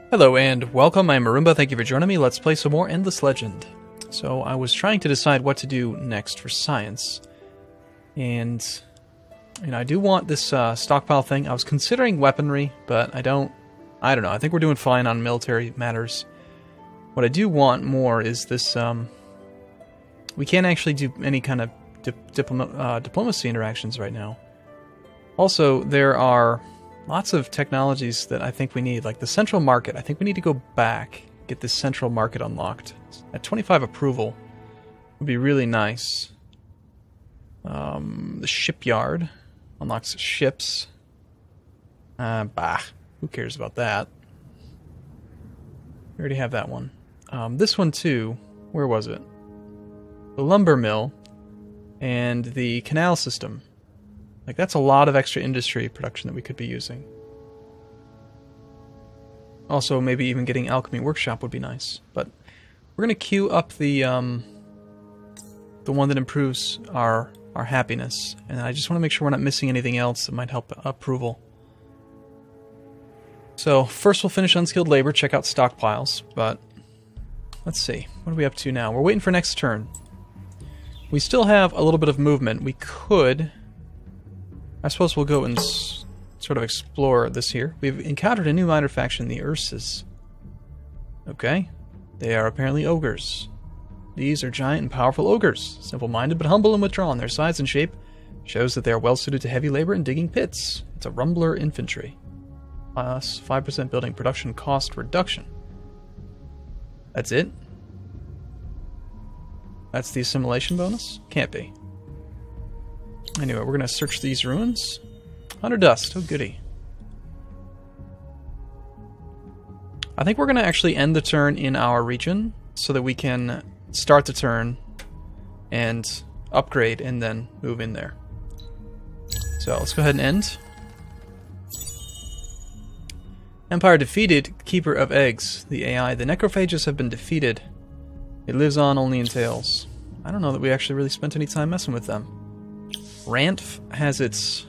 Hello and welcome, I'm Arumba, thank you for joining me. Let's play some more Endless Legend. So I was trying to decide what to do next for science. And I do want this stockpile thing. I was considering weaponry, but I don't know. I think we're doing fine on military matters. What I do want more is this, we can't actually do any kind of diplomacy interactions right now. Also, there are lots of technologies that I think we need, like the central market. I think we need to go back, get this central market unlocked. At 25 approval would be really nice. The shipyard unlocks ships. Who cares about that? We already have that one. This one too, where was it? The lumber mill and the canal system. Like, that's a lot of extra industry production that we could be using. Also, maybe even getting Alchemy Workshop would be nice. But we're going to queue up the one that improves our happiness. And I just want to make sure we're not missing anything else that might help approval. So, first we'll finish Unskilled Labor, check out stockpiles. But, let's see. What are we up to now? We're waiting for next turn. We still have a little bit of movement. We could... I suppose we'll go and sort of explore this here. We've encountered a new minor faction, the Urses. Okay. They are apparently ogres. These are giant and powerful ogres. Simple-minded but humble and withdrawn. Their size and shape shows that they are well-suited to heavy labor and digging pits. It's a rumbler infantry. Plus 5% building production cost reduction. That's it? That's the assimilation bonus? Can't be. Anyway, we're going to search these ruins. Under dust. Oh, goody. I think we're going to actually end the turn in our region so that we can start the turn and upgrade and then move in there. So let's go ahead and end. Empire defeated Keeper of Eggs, the AI. The necrophages have been defeated. It lives on only in tales. I don't know that we actually really spent any time messing with them. Ranf has its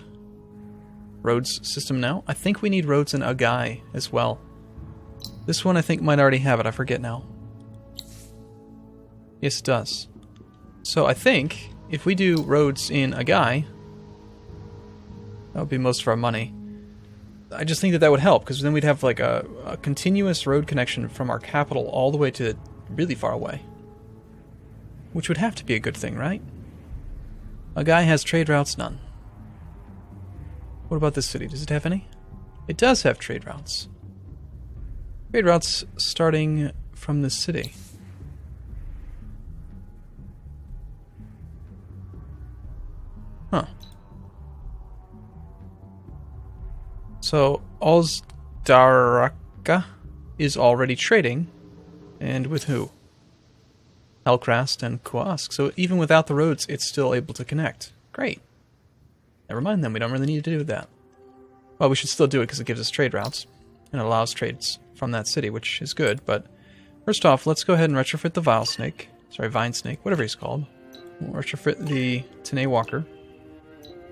roads system now. I think we need roads in Agai as well. This one I think might already have it. I forget now. Yes, it does. So I think if we do roads in Agai, that would be most of our money. I just think that that would help, because then we'd have like a continuous road connection from our capital all the way to really far away. Which would have to be a good thing, right? A guy has trade routes, none. What about this city? Does it have any? It does have trade routes. Trade routes starting from this city. Huh. So, Ozdaraka is already trading. And with who? Hellcrast and Kuask. So even without the roads, it's still able to connect. Great. Never mind then, we don't really need to do that. Well, we should still do it because it gives us trade routes. And it allows trades from that city, which is good. But first off, let's go ahead and retrofit the Vile Snake. Sorry, Vine Snake, whatever he's called. We'll retrofit the Tene Walker.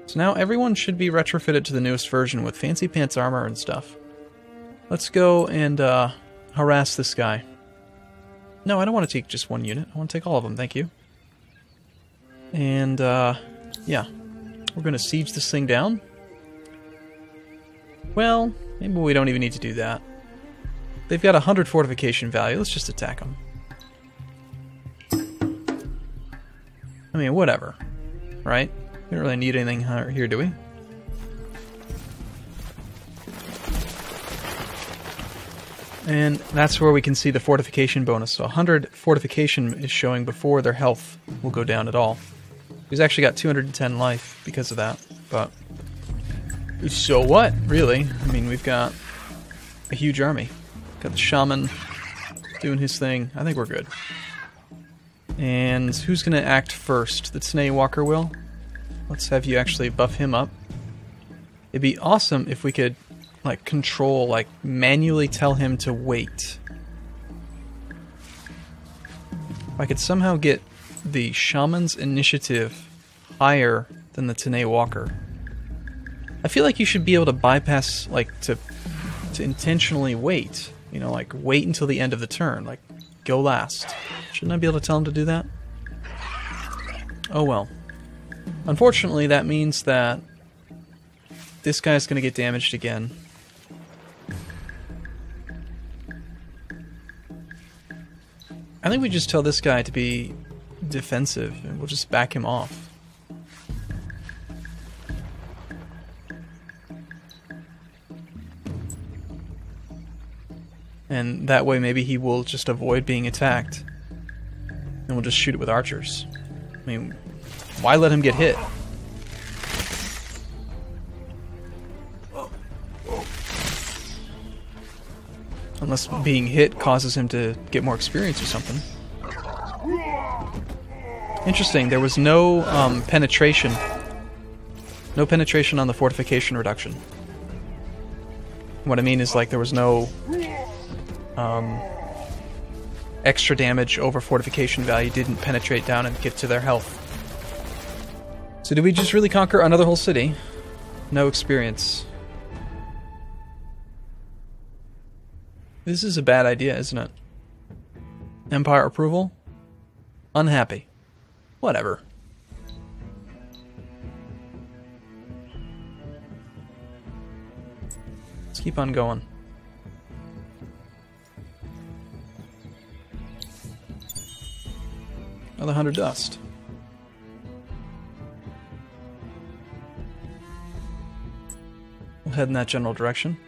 So now everyone should be retrofitted to the newest version with fancy pants armor and stuff. Let's go and harass this guy. No, I don't want to take just one unit. I want to take all of them, thank you. And, yeah. We're going to siege this thing down. Well, maybe we don't even need to do that. They've got 100 fortification value. Let's just attack them. I mean, whatever. Right? We don't really need anything here, do we? And that's where we can see the fortification bonus. So 100 fortification is showing before their health will go down at all. He's actually got 210 life because of that. But so what, really? I mean, we've got a huge army. Got the shaman doing his thing. I think we're good. And who's going to act first? The Tene Walker will. Let's have you actually buff him up. It'd be awesome if we could like control, like manually tell him to wait. If I could somehow get the Shaman's initiative higher than the Tene Walker. I feel like you should be able to bypass, like, to intentionally wait. You know, like, wait until the end of the turn. Like, go last. Shouldn't I be able to tell him to do that? Oh well. Unfortunately, that means that this guy's going to get damaged again. I think we just tell this guy to be defensive, and we'll just back him off. And that way maybe he will just avoid being attacked. And we'll just shoot it with archers. I mean, why let him get hit? Unless being hit causes him to get more experience or something. Interesting, there was no penetration. No penetration on the fortification reduction. What I mean is, like, there was no extra damage over fortification value didn't penetrate down and get to their health. So did we just really conquer another whole city? No experience. This is a bad idea, isn't it? Empire approval? Unhappy. Whatever. Let's keep on going. Another 100 dust. We'll head in that general direction.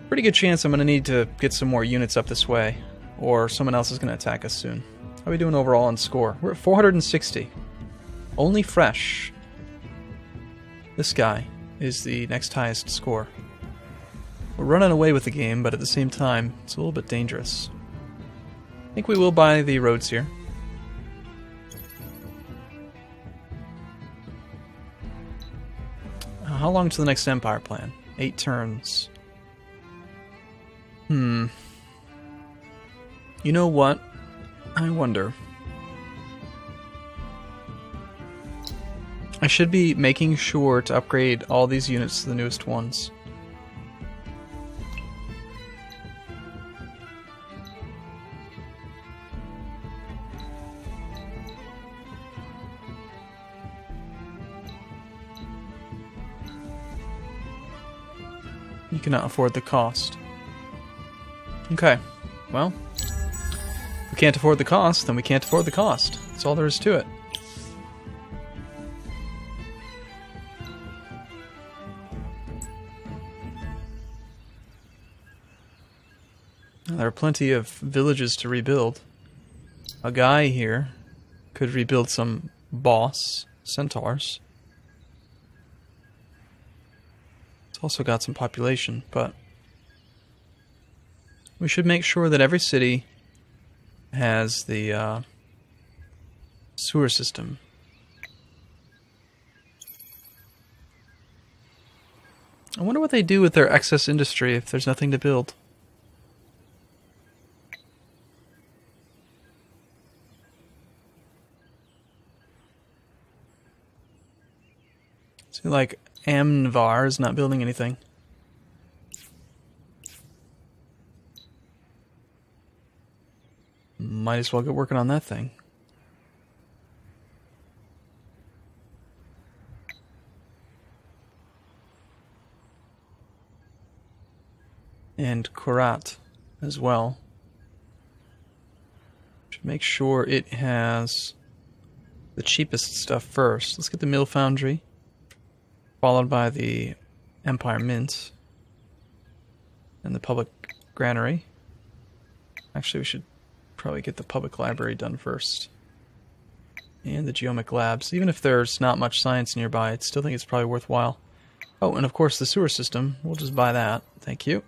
Pretty good chance I'm going to need to get some more units up this way, or someone else is going to attack us soon. How are we doing overall on score? We're at 460. Only fresh. This guy is the next highest score. We're running away with the game, but at the same time, it's a little bit dangerous. I think we will buy the roads here. How long to the next Empire plan? 8 turns. You know what? I wonder. I should be making sure to upgrade all these units to the newest ones. You cannot afford the cost. Okay, well, if we can't afford the cost, then we can't afford the cost. That's all there is to it. There are plenty of villages to rebuild. A guy here could rebuild some boss centaurs. It's also got some population, but we should make sure that every city has the sewer system. I wonder what they do with their excess industry if there's nothing to build. See, like, Amvar is not building anything. Might as well get working on that thing. And Korat as well. Should make sure it has the cheapest stuff first. Let's get the Mill Foundry, followed by the Empire Mint and the Public Granary. Actually, we should probably get the Public Library done first. And the Geomic Labs. Even if there's not much science nearby, I still think it's probably worthwhile. Oh, and of course the sewer system. We'll just buy that. Thank you.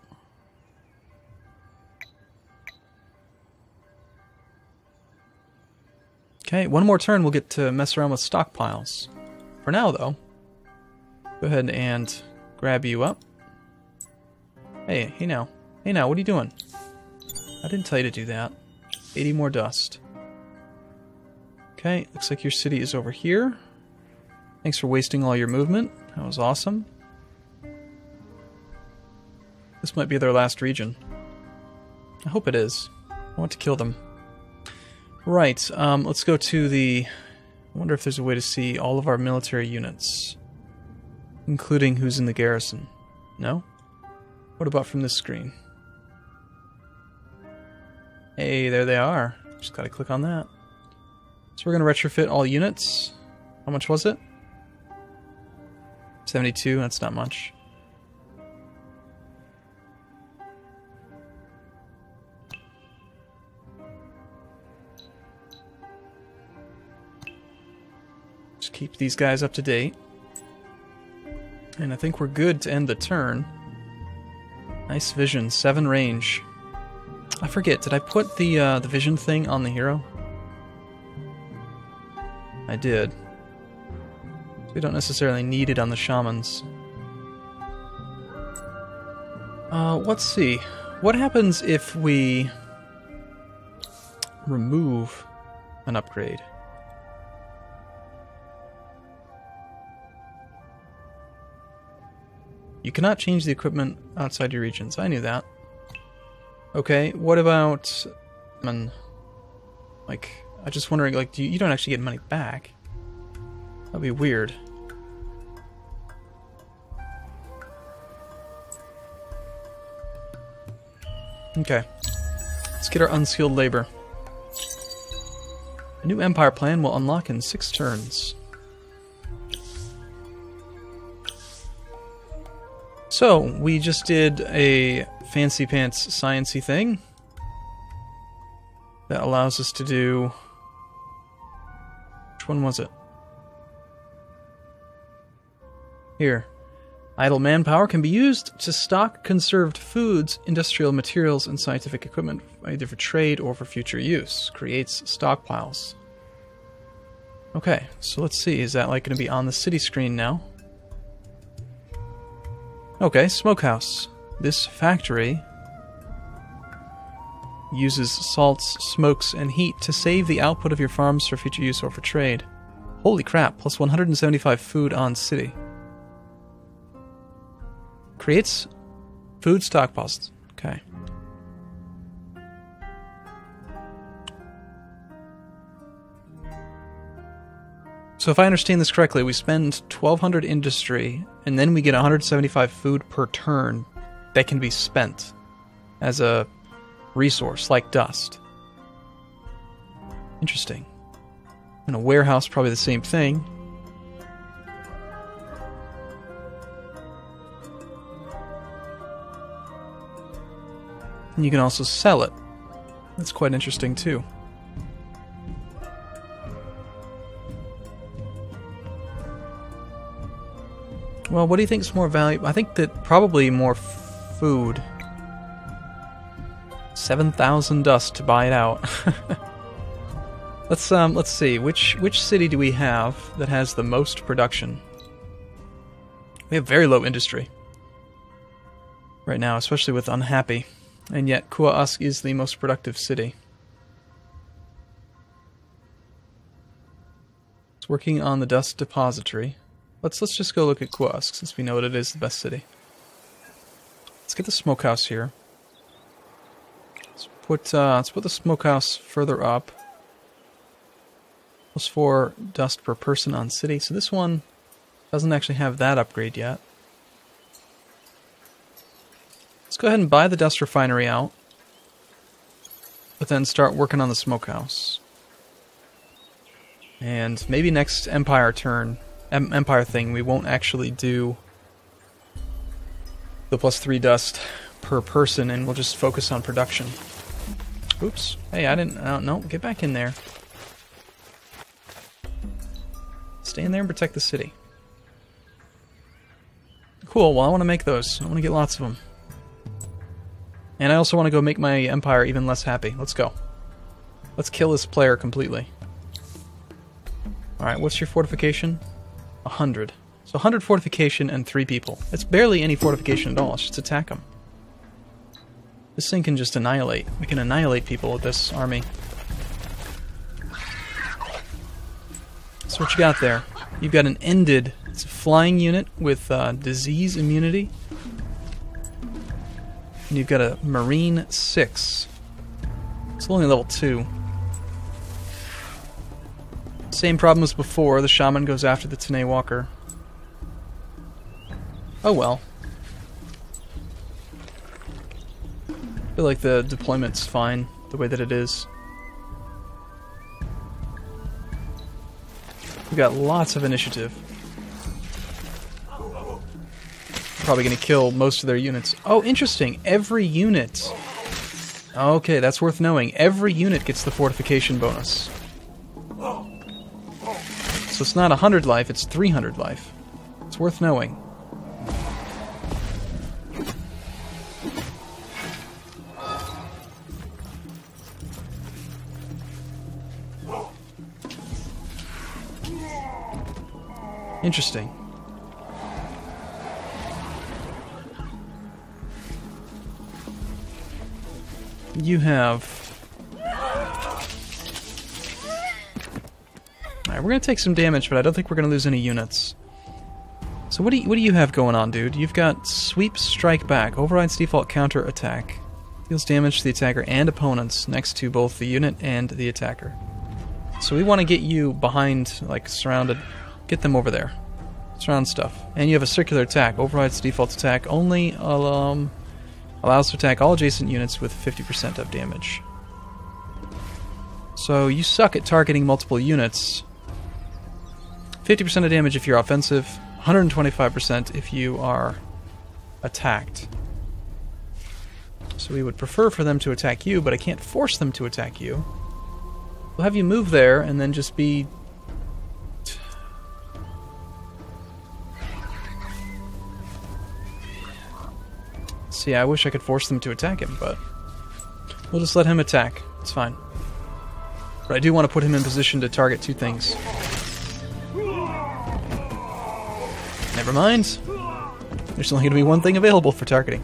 Okay, one more turn we'll get to mess around with stockpiles. For now, though, go ahead and grab you up. Hey now. Hey now, what are you doing? I didn't tell you to do that. 80 more dust. Okay, looks like your city is over here. Thanks for wasting all your movement. That was awesome. This might be their last region. I hope it is. I want to kill them. Right, let's go to the... I wonder if there's a way to see all of our military units. Including who's in the garrison. No? What about from this screen? Hey, there they are. Just gotta click on that. So we're gonna retrofit all units. How much was it? 72, that's not much. Just keep these guys up to date. And I think we're good to end the turn. Nice vision, 7 range. I forget, did I put the vision thing on the hero? I did. We don't necessarily need it on the shamans. Let's see. What happens if we remove an upgrade? You cannot change the equipment outside your regions. I knew that. Okay, what about... like, I'm just wondering, like, you don't actually get money back. That'd be weird. Okay. Let's get our unskilled labor. A new empire plan will unlock in 6 turns. So, we just did a fancy pants sciencey thing that allows us to do... Which one was it? Here. Idle manpower can be used to stock conserved foods, industrial materials, and scientific equipment, either for trade or for future use. Creates stockpiles. Okay, so let's see. Is that like going to be on the city screen now? Okay, smokehouse. This factory uses salts, smokes, and heat to save the output of your farms for future use or for trade. Holy crap, plus 175 food on city. Creates food stockpiles. Okay. So if I understand this correctly, we spend 1,200 industry, and then we get 175 food per turn that can be spent as a resource, like dust. Interesting. In a warehouse, probably the same thing. And you can also sell it. That's quite interesting, too. Well, what do you think is more valuable? I think that probably more food. 7,000 dust to buy it out. Let's see. Which city do we have that has the most production? We have very low industry right now, especially with unhappy. And yet Kua'usk is the most productive city. It's working on the dust depository. Let's just go look at Kua'usk, since we know that it is the best city. Let's get the smokehouse here. Let's put the smokehouse further up. +4 dust per person on city. So this one doesn't actually have that upgrade yet. Let's go ahead and buy the dust refinery out, but then start working on the smokehouse. And maybe next Empire turn, Empire thing, we won't actually do the +3 dust per person, and we'll just focus on production. Oops. Hey, I don't know. Get back in there. Stay in there and protect the city. Cool, well I want to make those. I want to get lots of them. And I also want to go make my empire even less happy. Let's go. Let's kill this player completely. Alright, what's your fortification? 100. So 100 fortification and 3 people. It's barely any fortification at all. Let's just attack them. This thing can just annihilate. We can annihilate people with this army. So what you got there? You've got an ended... It's a flying unit with disease immunity. And you've got a Marine 6. It's only level 2. Same problem as before, the shaman goes after the Tene Walker. Oh well. I feel like the deployment's fine, the way that it is. We've got lots of initiative. Probably going to kill most of their units. Oh, interesting. Every unit. Okay, that's worth knowing. Every unit gets the fortification bonus. So it's not 100 life, it's 300 life. It's worth knowing. Interesting. You have... Alright, we're going to take some damage, but I don't think we're going to lose any units. So what do you have going on, dude? You've got Sweep, Strike Back, overrides default counter attack. Deals damage to the attacker and opponents next to both the unit and the attacker. So we want to get you behind, like, surrounded. Get them over there. Surround stuff. And you have a circular attack. Overrides default attack. Only allows to attack all adjacent units with 50% of damage. So you suck at targeting multiple units. 50% of damage if you're offensive. 125% if you are attacked. So we would prefer for them to attack you, but I can't force them to attack you. We'll have you move there and then just be... See, I wish I could force them to attack him, but we'll just let him attack. It's fine. But I do want to put him in position to target two things. Never mind. There's only going to be one thing available for targeting.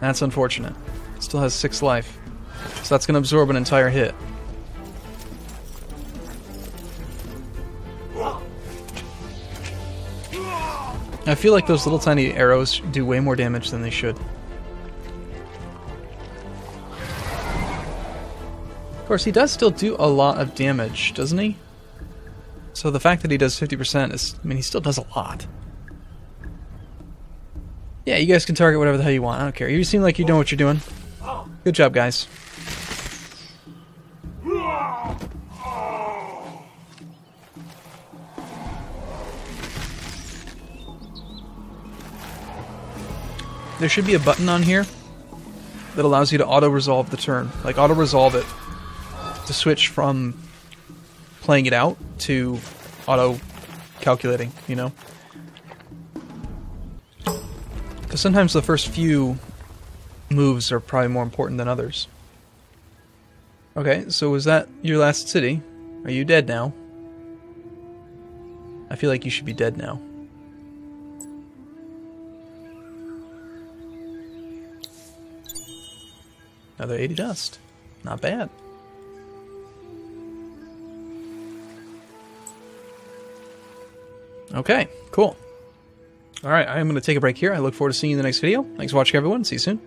That's unfortunate. Still has 6 life. So that's going to absorb an entire hit. I feel like those little tiny arrows do way more damage than they should. Of course, he does still do a lot of damage, doesn't he? So the fact that he does 50% is... I mean, he still does a lot. Yeah, you guys can target whatever the hell you want. I don't care. You seem like you know what you're doing. Good job, guys. There should be a button on here that allows you to auto-resolve the turn. Like, auto-resolve it to switch from playing it out to auto-calculating, you know? Because sometimes the first few moves are probably more important than others. Okay, so was that your last city? Are you dead now? I feel like you should be dead now. Another 80 dust. Not bad. Okay, cool. Alright, I'm going to take a break here. I look forward to seeing you in the next video. Thanks for watching, everyone. See you soon.